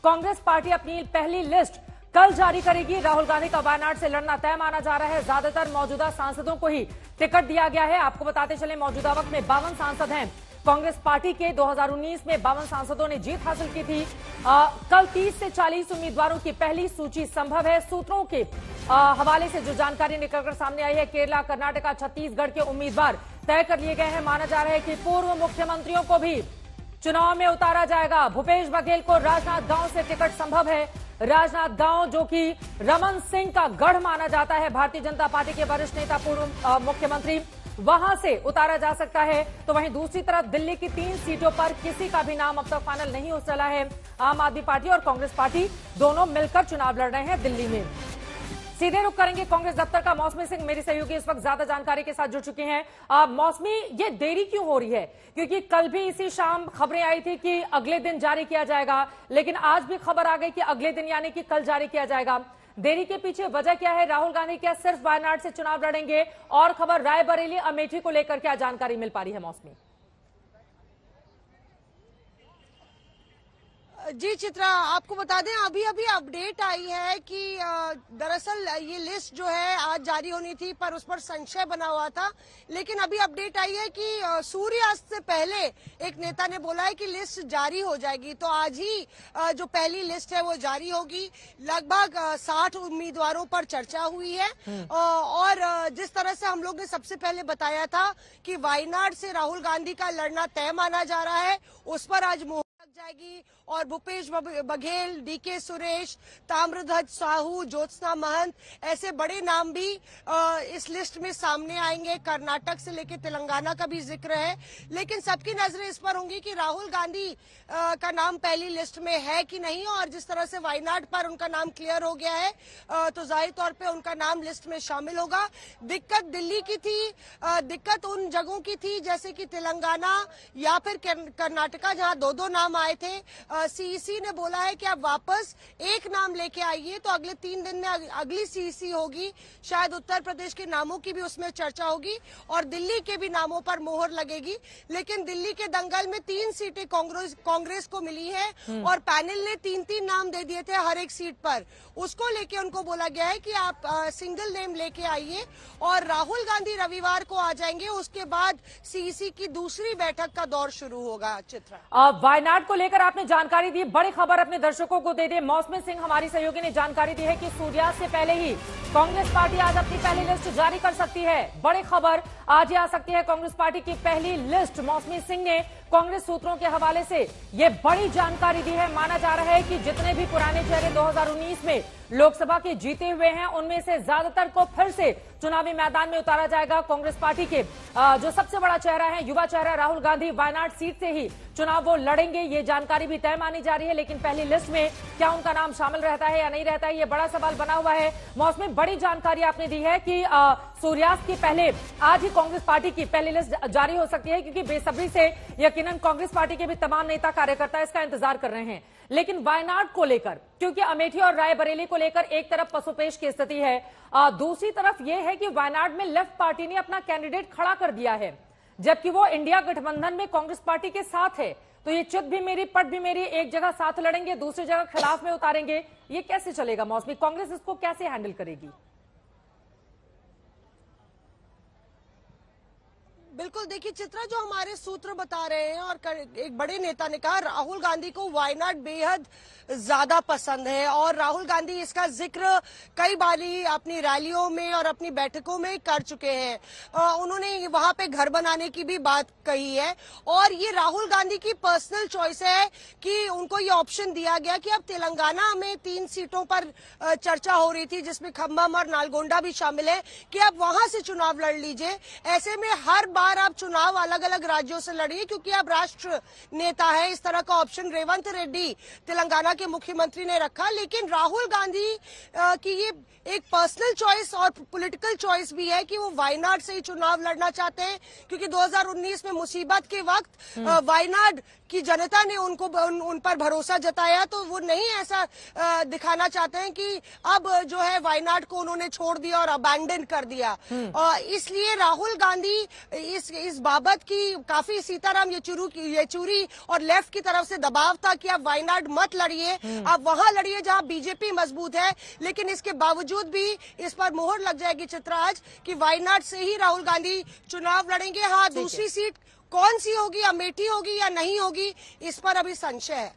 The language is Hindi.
कांग्रेस पार्टी अपनी पहली लिस्ट कल जारी करेगी। राहुल गांधी का वायनाड से लड़ना तय माना जा रहा है। ज्यादातर मौजूदा सांसदों को ही टिकट दिया गया है। आपको बताते चले मौजूदा वक्त में 52 सांसद हैं कांग्रेस पार्टी के। 2019 में 52 सांसदों ने जीत हासिल की थी। कल 30 से 40 उम्मीदवारों की पहली सूची संभव है। सूत्रों के हवाले से जो जानकारी निकलकर सामने आई है, केरला, कर्नाटका, छत्तीसगढ़ के उम्मीदवार तय कर लिए गए हैं। माना जा रहा है कि पूर्व मुख्यमंत्रियों को भी चुनाव में उतारा जाएगा। भूपेश बघेल को राजनांदगांव से टिकट संभव है। राजनांदगांव जो कि रमन सिंह का गढ़ माना जाता है, भारतीय जनता पार्टी के वरिष्ठ नेता, पूर्व मुख्यमंत्री, वहां से उतारा जा सकता है। तो वहीं दूसरी तरफ दिल्ली की 3 सीटों पर किसी का भी नाम अब तक फाइनल नहीं हो चला है। आम आदमी पार्टी और कांग्रेस पार्टी दोनों मिलकर चुनाव लड़ रहे हैं दिल्ली में। सीधे रुख करेंगे कांग्रेस दफ्तर का। मौसमी सिंह मेरी सहयोगी इस वक्त ज्यादा जानकारी के साथ जुड़ चुके हैं। मौसमी, ये देरी क्यों हो रही है? क्योंकि कल भी इसी शाम खबरें आई थी कि अगले दिन जारी किया जाएगा, लेकिन आज भी खबर आ गई कि अगले दिन यानी कि कल जारी किया जाएगा। देरी के पीछे वजह क्या है? राहुल गांधी क्या सिर्फ वायनाड से चुनाव लड़ेंगे? और खबर रायबरेली, अमेठी को लेकर क्या जानकारी मिल पा रही है मौसमी? जी चित्रा, आपको बता दें अभी अभी अपडेट आई है कि दरअसल ये लिस्ट जो है आज जारी होनी थी, पर उस पर संशय बना हुआ था। लेकिन अभी अपडेट आई है कि सूर्यास्त से पहले एक नेता ने बोला है कि लिस्ट जारी हो जाएगी। तो आज ही जो पहली लिस्ट है वो जारी होगी। लगभग 60 उम्मीदवारों पर चर्चा हुई है। और जिस तरह से हम लोग ने सबसे पहले बताया था कि वायनाड से राहुल गांधी का लड़ना तय माना जा रहा है, उस पर आज जाएगी। और भूपेश बघेल, डीके सुरेश, ताम्रध्वज साहू, ज्योत्सना महंत, ऐसे बड़े नाम भी इस लिस्ट में सामने आएंगे। कर्नाटक से लेकर तेलंगाना का भी जिक्र है। लेकिन सबकी नजरें इस पर होंगी कि राहुल गांधी का नाम पहली लिस्ट में है कि नहीं। और जिस तरह से वायनाड पर उनका नाम क्लियर हो गया है, तो जाहिर तौर पे उनका नाम लिस्ट में शामिल होगा। दिक्कत दिल्ली की थी, दिक्कत उन जगहों की थी जैसे कि तेलंगाना या फिर कर्नाटका, जहां दो नाम आए थे। सीईसी ने बोला है कि आप वापस एक नाम लेके आइए। तो अगले 3 दिन में अगली सीईसी होगी। शायद उत्तर प्रदेश के नामों की भी उसमें चर्चा होगी और दिल्ली के भी नामों पर मोहर लगेगी। लेकिन दिल्ली के दंगल में 3 सीटें कांग्रेस को मिली है और पैनल ने 3-3 नाम दे दिए थे हर एक सीट पर। उसको लेके उनको बोला गया है कि आप सिंगल नेम लेके आइए और राहुल गांधी रविवार को आ जाएंगे। उसके बाद सीईसी की दूसरी बैठक का दौर शुरू होगा। चित्रा, वायनाड को लेकर आपने जानकारी दी, बड़ी खबर अपने दर्शकों को दे दे। मौसमी सिंह हमारी सहयोगी ने जानकारी दी है कि सूर्यास्त से पहले ही कांग्रेस पार्टी आज अपनी पहली लिस्ट जारी कर सकती है। बड़ी खबर, आज ही आ सकती है कांग्रेस पार्टी की पहली लिस्ट। मौसमी सिंह ने कांग्रेस सूत्रों के हवाले से ये बड़ी जानकारी दी है। माना जा रहा है कि जितने भी पुराने चेहरे 2019 में लोकसभा के जीते हुए हैं, उनमें से ज्यादातर को फिर से चुनावी मैदान में उतारा जाएगा। कांग्रेस पार्टी के जो सबसे बड़ा चेहरा है, युवा चेहरा राहुल गांधी, वायनाड सीट से ही चुनाव वो लड़ेंगे, ये जानकारी भी तय मानी जा रही है। लेकिन पहली लिस्ट में क्या उनका नाम शामिल रहता है या नहीं रहता है, ये बड़ा सवाल बना हुआ है। मौसमी, बड़ी जानकारी आपने दी है कि सूर्यास्त के पहले आज ही कांग्रेस पार्टी की पहली लिस्ट जारी हो सकती है, क्योंकि बेसब्री से यकीनन कांग्रेस पार्टी के भी तमाम नेता कार्यकर्ता इसका इंतजार कर रहे हैं। लेकिन वायनाड को लेकर, क्योंकि अमेठी और रायबरेली को लेकर एक तरफ पसोपेश की स्थिति है, दूसरी तरफ यह है कि वायनाड में लेफ्ट पार्टी ने अपना कैंडिडेट खड़ा कर दिया है, जबकि वो इंडिया गठबंधन में कांग्रेस पार्टी के साथ है। तो ये चित भी मेरी पट भी मेरी, एक जगह साथ लड़ेंगे, दूसरी जगह खिलाफ में उतारेंगे, ये कैसे चलेगा मौसमी? कांग्रेस इसको कैसे हैंडल करेगी? बिल्कुल, देखिए चित्रा, जो हमारे सूत्र बता रहे हैं और एक बड़े नेता ने कहा राहुल गांधी को वायनाड बेहद ज्यादा पसंद है और राहुल गांधी इसका जिक्र कई बारी अपनी रैलियों में और अपनी बैठकों में कर चुके हैं। उन्होंने वहां पे घर बनाने की भी बात कही है और ये राहुल गांधी की पर्सनल चॉइस है कि उनको ये ऑप्शन दिया गया कि अब तेलंगाना में 3 सीटों पर चर्चा हो रही थी, जिसमें खम्भम और नालगोंडा भी शामिल है, कि आप वहां से चुनाव लड़ लीजिए। ऐसे में हर बार आप चुनाव अलग अलग राज्यों से लड़िए, क्योंकि आप राष्ट्र नेता है। इस तरह का ऑप्शन रेवंत रेड्डी तेलंगाना के मुख्यमंत्री ने रखा। लेकिन राहुल गांधी की ये एक पर्सनल चॉइस और पॉलिटिकल चॉइस भी है कि वो वायनाड से ही चुनाव लड़ना चाहते हैं, क्योंकि 2019 में मुसीबत के वक्त वायनाड कि जनता ने उन पर भरोसा जताया, तो वो नहीं ऐसा दिखाना चाहते हैं कि अब जो है वायनाड को उन्होंने छोड़ दिया और अबैंडन कर दिया। इसलिए राहुल गांधी इस बाबत की काफी सीताराम येचुरी और लेफ्ट की तरफ से दबाव था कि आप वायनाड मत लड़िए, आप वहां लड़िए जहां बीजेपी मजबूत है। लेकिन इसके बावजूद भी इस पर मोहर लग जाएगी चित्राज कि वायनाड से ही राहुल गांधी चुनाव लड़ेंगे। हाँ, दूसरी सीट कौन सी होगी, अमेठी होगी या नहीं होगी, इस पर अभी संशय है।